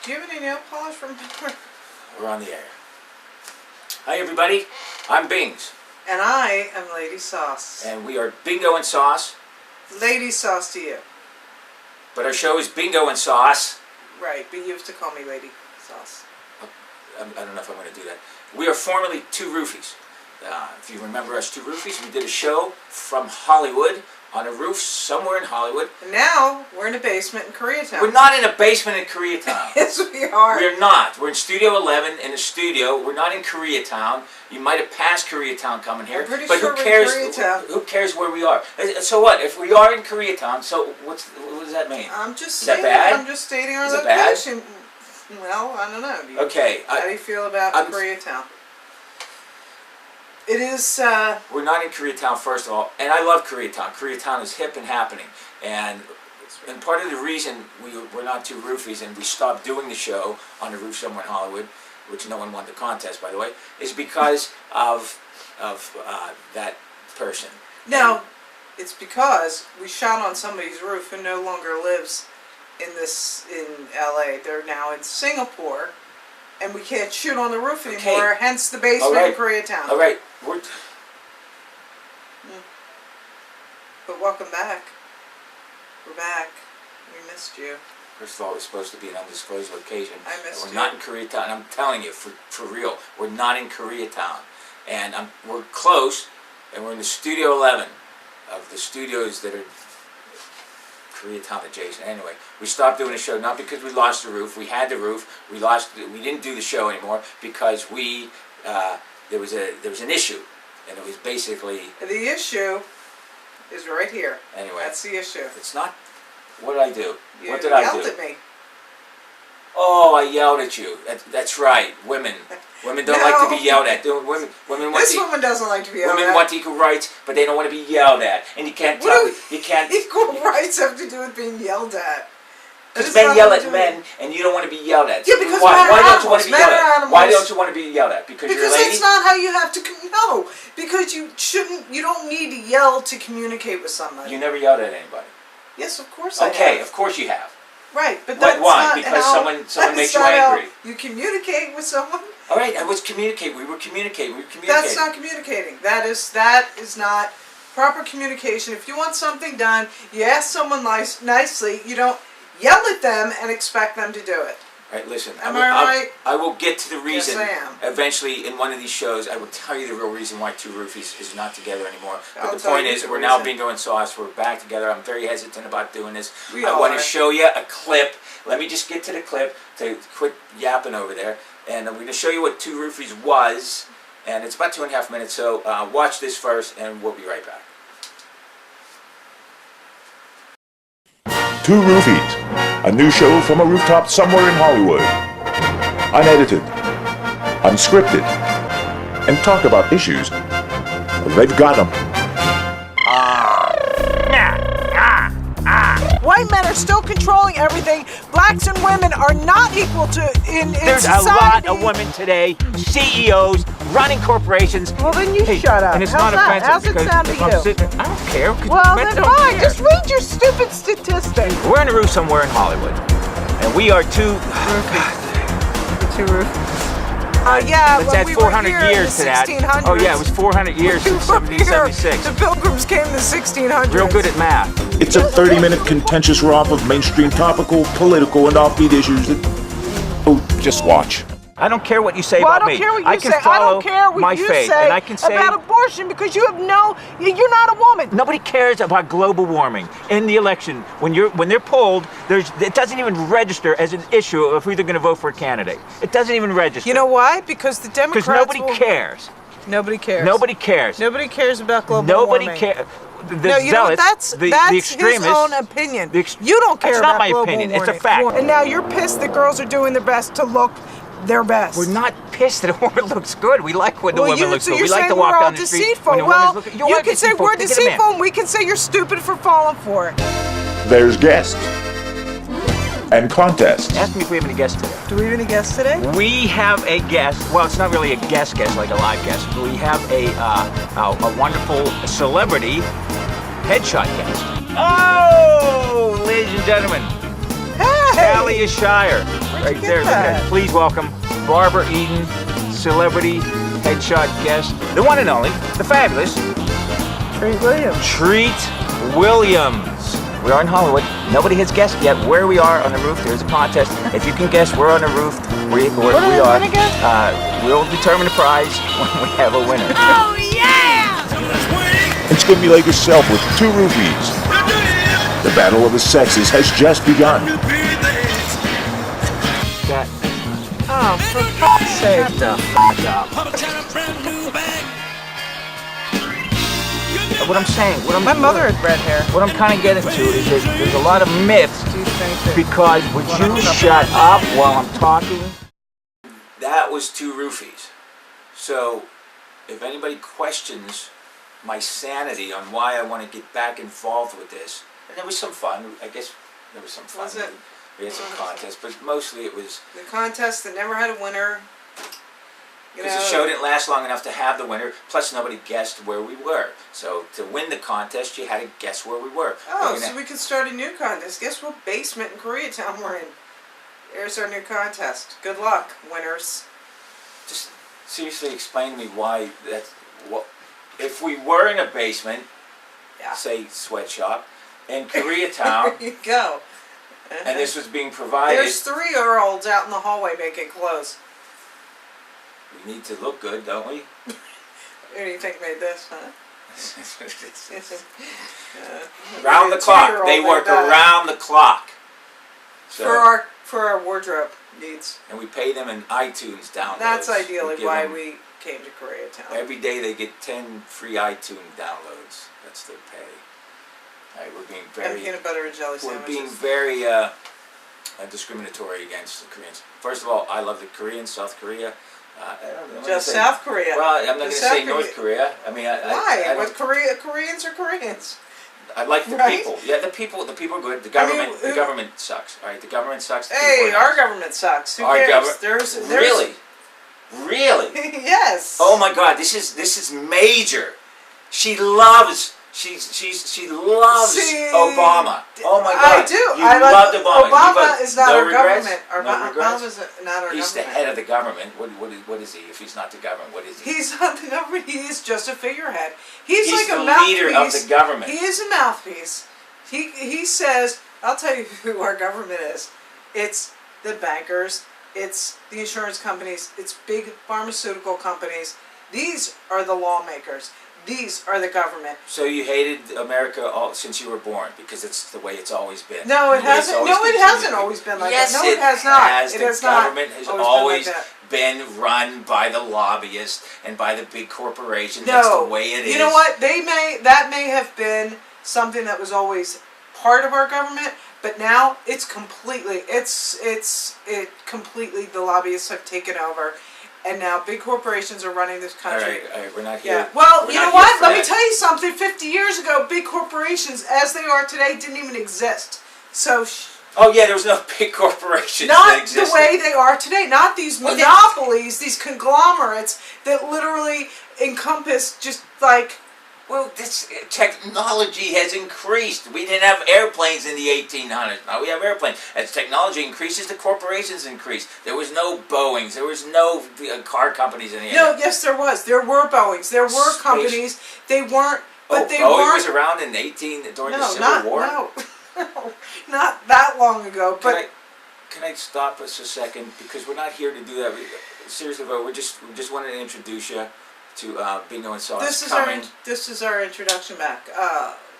Do you have any nail polish from We're on the air. Hi everybody, I'm Bings. And I am Lady Sauce. And we are Bingo and Sauce. Lady Sauce to you. But our show is Bingo and Sauce. Right, but you have to call me Lady Sauce. I don't know if I'm going to do that. We are formerly Two Roofies. If you remember us Two Roofies, we did a show from Hollywood on a roof somewhere in Hollywood. And now we're in a basement in Koreatown. We're not in a basement in Koreatown. Yes, we are. We're not. We're in Studio 11 in a studio. We're not in Koreatown. You might have passed Koreatown coming here. I'm pretty but sure who cares? we're in Koreatown. Who cares where we are? So what? If we are in Koreatown, so what does that mean? I'm just Is that stating, bad? I'm just stating our Is it bad? location. Well, I don't know. Okay. How do you feel about Koreatown? It is... We're not in Koreatown, first of all, and I love Koreatown. Koreatown is hip and happening, and part of the reason we're not Two Roofies and we stopped doing the show on the roof somewhere in Hollywood, which no one won the contest, by the way, is because of that person. No, it's because we shot on somebody's roof who no longer lives in LA. They're now in Singapore, and we can't shoot on the roof anymore. Okay. Hence the basement in Koreatown. All right, But welcome back. We're back. We missed you. First of all, it's supposed to be an undisclosed location. I missed you. We're not in Koreatown. I'm telling you, for real, we're not in Koreatown, and we're close, and we're in the Studio 11 of the studios that are Koreatown adjacent. Anyway, we stopped doing the show not because we lost the roof. We had the roof. We didn't do the show anymore because there was an issue, and it was basically The issue is right here. Anyway, that's the issue. It's not. What did I do? What did I do? You yelled at me. Oh, I yelled at you. That's right. Women don't like to be yelled at. Women want this woman doesn't like to be yelled at. Women want equal rights, but they don't want to be yelled at. And you can't tell. You can't. Equal rights have to do with being yelled at. Because men yell at men, and you don't want to be yelled at. Yeah, because why don't you want to be yelled at? Why don't you want to be yelled at? Because you're a lady? That's not how you have to. No, because you shouldn't. You don't need to yell to communicate with somebody. You never yelled at anybody. Yes, of course I have. Okay, of course you have. Right, but that's why? not Because how, someone makes you angry. You communicate with someone. All right, I was communicating. We were communicating. That's not communicating. That is not proper communication. If you want something done, you ask someone nicely. You don't yell at them and expect them to do it. All right, listen. Am I right? I will get to the reason. Yes, I am. Eventually, in one of these shows, I will tell you the real reason why Two Roofies is not together anymore. But the point is, we're now Bingo and Sauce. We're back together. I'm very hesitant about doing this. I want to show you a clip. Let me just get to the clip to quit yapping over there. And I'm going to show you what Two Roofies was. And it's about 2.5 minutes, so watch this first, and we'll be right back. Two Roofies, a new show from a rooftop somewhere in Hollywood. Unedited, unscripted, and talk about issues. They've got them. White men are still controlling everything. Blacks and women are not equal to in There's society. a lot of women today, CEOs, running corporations. Well, then you shut up. And it's How's not that? offensive How's it because sound to if I'm you? sitting, I don't care. Well, men then don't fine. care. Just read your stupid statistics. We're in a roof somewhere in Hollywood, and we are two. Two Roofies. Yeah, let's when add we 400 were here years in the to that. 1600s. Oh yeah, it was 400 years since We were here. 1776. The Pilgrims came in the 1600s. Real good at math. It's a 30-minute contentious romp of mainstream topical, political, and offbeat issues that... Oh, just watch. I don't care what you say Well, about me. I don't care what you I can say. I follow don't care what my you faith, say and I can say about abortion because you're not a woman. nobody cares about global warming in the election. When they're polled, it doesn't even register as an issue if we're either going to vote for a candidate. It doesn't even register. You know why? Because the Democrats. Because nobody cares. Nobody cares. Nobody cares. Nobody cares about global Nobody warming. cares. No, you know what? That's the extremists. his own opinion. You don't care It's about not my global opinion. warming. It's a fact. And now you're pissed that girls are doing their best to look their best. We're not pissed that a woman looks good. We like when the woman looks so good. you're We like saying to walk we're all down the street deceitful. when the Well, woman's looking. you can say we're deceitful, and we can say you're stupid for falling for it. There's guests. And contests. Ask me if we have any guests today. Do we have any guests today? We have a guest. Well, it's not really a guest like a live guest. But we have a wonderful celebrity headshot guest. Oh, ladies and gentlemen, Hey! Talia Shire. Where'd you get Look at that? that. Please welcome Barbara Eden, celebrity headshot guest, the one and only, the fabulous Treat Williams. Treat Williams. We are in Hollywood. Nobody has guessed yet where we are on the roof. There's a contest. If you can guess we're on the roof, where we are, we'll determine the prize when we have a winner. Oh yeah! And stimulate yourself with 2 roofies. The battle of the sexes has just begun. That, Oh, for fuck's sake. shut the fuck up. What I'm saying, My mother had red hair. what I'm kind of getting to is that there's a lot of myths Do you think that... because would you shut up while I'm talking? That was 2 roofies. So, if anybody questions my sanity on why I want to get back involved with this, and there was some fun. I guess there was some fun. Was it? We had some contests, but mostly it was The contest that never had a winner. You because the show didn't last long enough to have the winner. Plus, nobody guessed where we were. So to win the contest, you had to guess where we were. Oh, We're so gonna- we could start a new contest. Guess what basement in Koreatown we're in? There's our new contest. Good luck, winners. just seriously explain to me why that's what. If we were in a basement, Yeah. say sweatshop, in Koreatown, There you go. and this was being provided, There's 3-year-olds out in the hallway making clothes. we need to look good, don't we? Who do you think made this, huh? Round the clock. They work around the clock. So, For our wardrobe needs. and we pay them in iTunes downloads. That's ideally give why them- we came to Koreatown. Every day they get 10 free iTunes downloads. That's their pay. All right, we're being And very, peanut butter and jelly we're sandwiches. being very discriminatory against the Koreans. First of all, I love the Koreans, South Korea. I'm not Just gonna say- South Korea. Well, I'm not going to Just say South North Korea. I mean, Why? I With Koreans are Koreans. I like the Right? people. Yeah, the people are good. The I mean, government, the government sucks. All right, the government sucks. The Hey, people are our nice. government sucks. Who Our cares? government- There's Really? Really? yes. Oh my God! This is major. She loves. She loves See, Obama. Oh my God! I do. You I like loved Obama. Obama You is not no our regrets? government. No regrets? Obama's not our He's the government. head of the government. What is he? If he's not the government, what is he? He's not the government. He is just a figurehead. He's like the a mouthpiece. leader of the government. He is a mouthpiece. He says, I'll tell you who our government is. It's the bankers. It's the insurance companies. It's big pharmaceutical companies. These are the lawmakers. These are the government. So you hated America all, since you were born because it's the way it's always been. No, it The way it's hasn't. always No, it continued. hasn't always been like Yes, that. No, it has not. has. It The has not government has always always been like been run by the lobbyists and by the big corporations. No, That's the way it is. You know what? That may have been something that was always part of our government, but now it's completely completely the lobbyists have taken over, and now big corporations are running this All country. right, we're not here. Yeah. Well, we're you not know here what? for Let me that. tell you something. 50 years ago, big corporations, as they are today, didn't even exist. So. Oh yeah, there was no big corporations that Not the existed. way they are today. Not these Well, monopolies, these conglomerates that literally encompass just like. Well, this technology has increased. We didn't have airplanes in the 1800s. Now we have airplanes. As technology increases, the corporations increase. There was no Boeings. There was no car companies in the No, yes, there was. There were Boeings. There were Space- companies. They weren't. But they Boeing weren't. was around in during the Civil not War. no, no, not that long ago. But Can I stop us a second because we're not here to do that. Seriously, though, we just wanted to introduce you to Bingo and Sauce this is coming. this is our introduction back.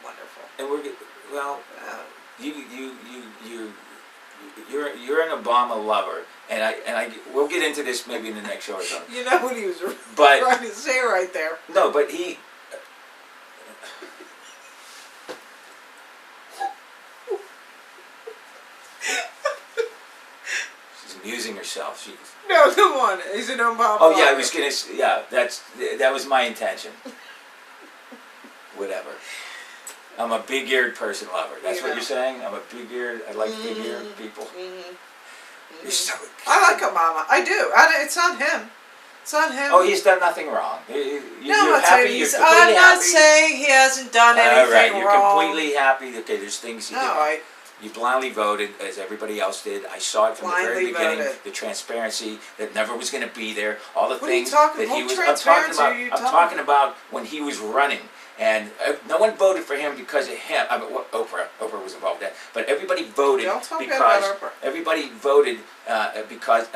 Wonderful. And you're an Obama lover, and we'll get into this maybe in the next show or something. You know what he was But trying to say right there. no, but he. She's amusing herself. She. No, come on. He's an Obama. Oh yeah, I lover. was gonna. Yeah, that was my intention. Whatever. I'm a big-eared person lover. That's You what know. you're saying. I'm a big-eared. I like big-eared people. You're so. I like Obama. I do. It's not him. It's not him. Oh, he's done nothing wrong. No, You're I'm not happy. saying You're he's. completely I'm not happy. saying he hasn't done anything All right, you're wrong. completely happy. Okay, there's things he No, did. I. You blindly voted, as everybody else did. I saw it from the very Blindly beginning. voted. The transparency that never was going to be there. All the What are you things talking- that he what was. I'm talking transparency about. are you I'm talking- talking about when he was running, and no one voted for him because of him. I mean, Oprah. Oprah was involved in that, but everybody voted Don't talk because bad about Oprah. everybody voted because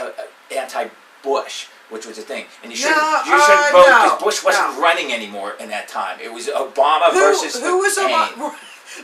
anti-Bush. Which was the thing, and you shouldn't vote no, because Bush wasn't no. running anymore in that time. It was Obama versus who was McCain. Obama?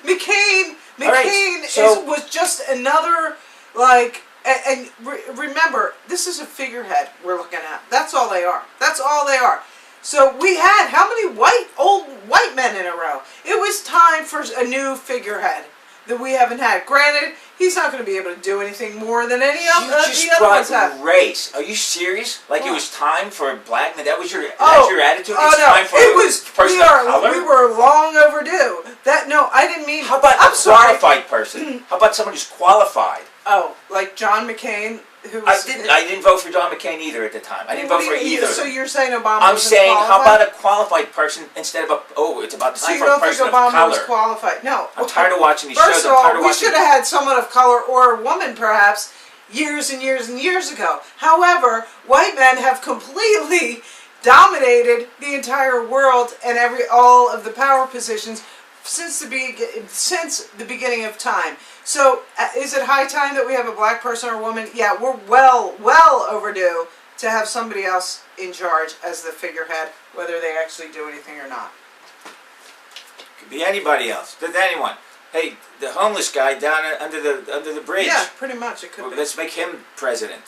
McCain. All right, McCain so- was just another like. And remember, this is a figurehead we're looking at. That's all they are. That's all they are. So we had how many old white men in a row? It was time for a new figurehead that we haven't had. Granted, he's not going to be able to do anything more than any of You the just other ones have. brought race. Are you serious? Like it What? was time for a black man? That was your Oh, attitude? Oh It's no! time for It a was. person We of color? were long overdue. I didn't mean. How about I'm a sorry. qualified person? How about someone who's qualified? Oh, like John McCain, who was. I didn't vote for John McCain either at the time. I didn't vote for either. So you're saying Obama? I'm wasn't saying, how qualified? about a qualified person instead of it's about So time you for a don't think person of Obama was color. qualified? No. I'm tired of watching these First shows. of I'm tired all, of we watching. should have had someone of color or a woman, perhaps, years and years and years ago. However, white men have completely dominated the entire world and all of the power positions since the beginning of time. So, is it high time that we have a black person or a woman? Yeah, we're well overdue to have somebody else in charge as the figurehead, whether they actually do anything or not. Could be anybody else. Anyone. Hey, the homeless guy down under the bridge. Yeah, pretty much it could Well, be. let's make him president.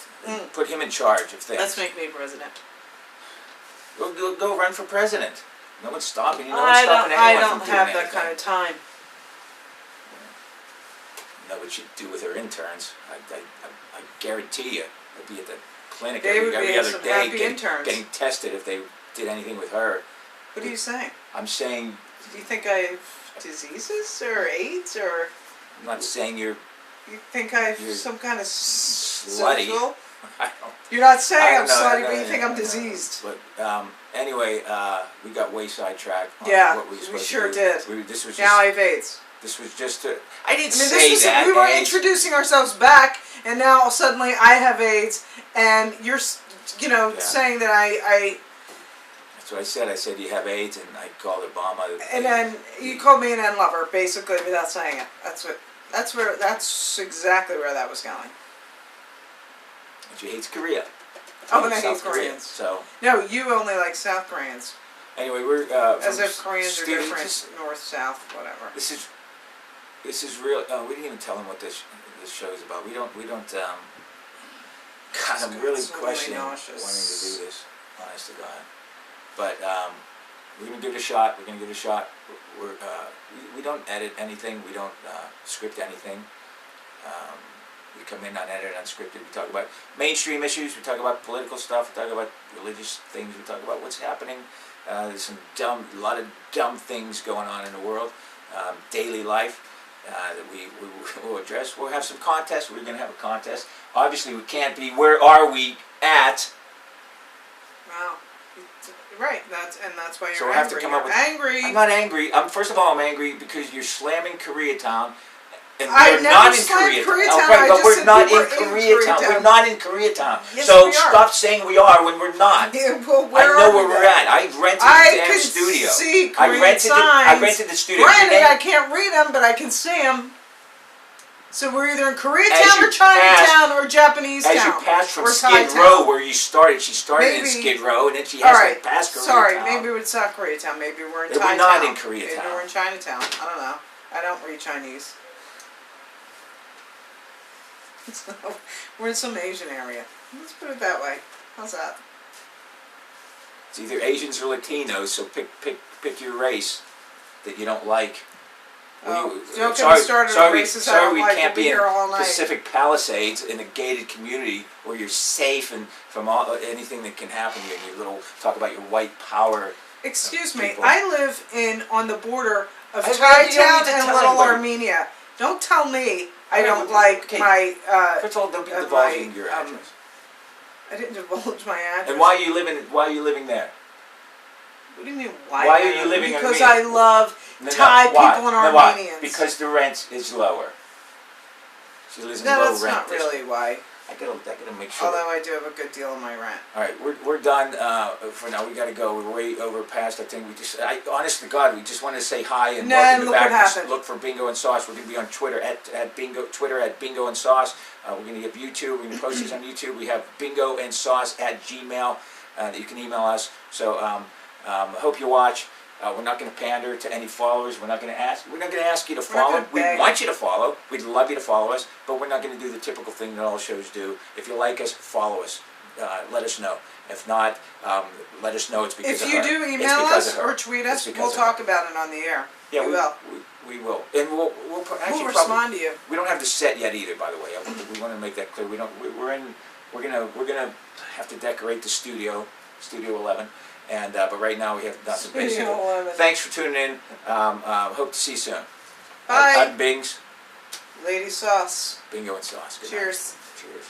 Put him in charge of things. Let's make me president. Go run for president. No one's stopping you. No one's I stopping don't anyone from doing have that anything. kind of time. You know what you'd do with her interns. I guarantee you, they'd be at the clinic They would be every as other some day happy interns. getting tested if they did anything with her. What are you saying? I'm saying, Do you think I have diseases or AIDS or I'm not saying you're you think I have You're some kind of slutty. social? I don't You're not saying I'm know, slutty, I but you know, think I I'm know. diseased. But anyway, we got way sidetracked on Yeah, what we were we supposed sure to do. did. This was Now I just, have AIDS. this was just to, I didn't I mean, say this was that. we were AIDS. introducing ourselves back, and now suddenly I have AIDS, and you're, Yeah. saying that I That's what I said. I said you have AIDS, and I called Obama. and then you called me an N lover, basically, without saying it. That's exactly where that was going. And she hates Korea. Oh, and I hate South Korea. Koreans. So No, you only like South Koreans. anyway, we're As from if Koreans are studio- different, north, south, whatever. This is real. We didn't even tell them what this show is about. We don't. God, I'm really It's really questioning nauseous. wanting to do this. Honest to God. But we're gonna give it a shot. We're gonna give it a shot. We don't edit anything. We don't script anything. We come in unedited, unscripted. We talk about mainstream issues. We talk about political stuff. We talk about religious things. We talk about what's happening. There's a lot of dumb things going on in the world, daily life that we will address. We'll have some contests. We're going to have a contest. Obviously, we can't be. Where are we at? Wow. Right. That's why you're So we'll angry. have to come up You're with. angry. I'm not angry. First of all, I'm angry because you're slamming Koreatown. And I we're never not in slammed Koreatown. Koreatown. Okay, I but just we're said not we in were in Koreatown. Koreatown. We're not in Koreatown. Yes, So we are. stop saying we are when we're not. Yeah, well, I where know are where we we're then? at. I rented I the damn can studio. see I Korean rented signs. the studio. Your Granted, name- I can't read them, but I can see them. So we're either in As Koreatown you or Chinatown or Japanese As town. you pass from or Skid Thai Row, town. where you started, she started in Maybe- Skid Row, and then she All has right. to pass Koreatown. Sorry, maybe it's not Koreatown. Maybe we're in We're Thai not town. in Koreatown. Maybe we're in Chinatown. I don't know. I don't read Chinese. So, we're in some Asian area. Let's put it that way. How's that? It's either Asians or Latinos, so pick your race that you don't like. Oh, don't get me started on races I don't we like. can't We'll be be in here all night. Pacific Palisades in a gated community where you're safe and from anything that can happen to you. And you talk about your white power. Excuse me, people. I live on the border of I Thai really don't Town need to and tell Little anybody. Armenia. Don't tell me I Okay, don't okay, like okay. my. First of all, don't be my, divulging your address. I didn't divulge my address. And why are you living there? What do you mean? Why are you living in Because Armenia? I love No, Thai why? people and No, why? Armenians. Because the rent is lower. She lives in No, low that's rent not really why. I gotta make sure. Although I do have a good deal on my rent. All right, we're done for now. We gotta go. We're way over past. I think honest to God, we just wanted to say hi and No, welcome and you look what back. happened. Look for Bingo and Sauce. We're gonna be on Twitter at Bingo and Sauce. We're gonna get YouTube. We're gonna post these on YouTube. We have Bingo and Sauce at Gmail that you can email us. So I hope you watch. We're not going to pander to any followers. We're not going to ask you to follow. We want you to follow. We'd love you to follow us, but we're not going to do the typical thing that all shows do. If you like us, follow us. Let us know. If not, let us know it's because If of you her. do It's email because us of her. or tweet It's us, because we'll of talk about it on the air. Yeah, we will. We will, and we'll actually We'll probably, respond to you. we don't have the set yet either. By the way, we want to make that clear. We're gonna have to decorate the Studio 11. And but right now we have nothing basic. Thanks for tuning in. Hope to see you soon. Bye. I'm Bings. Lady Sauce. Bingo and Sauce. Good night. Cheers. Cheers.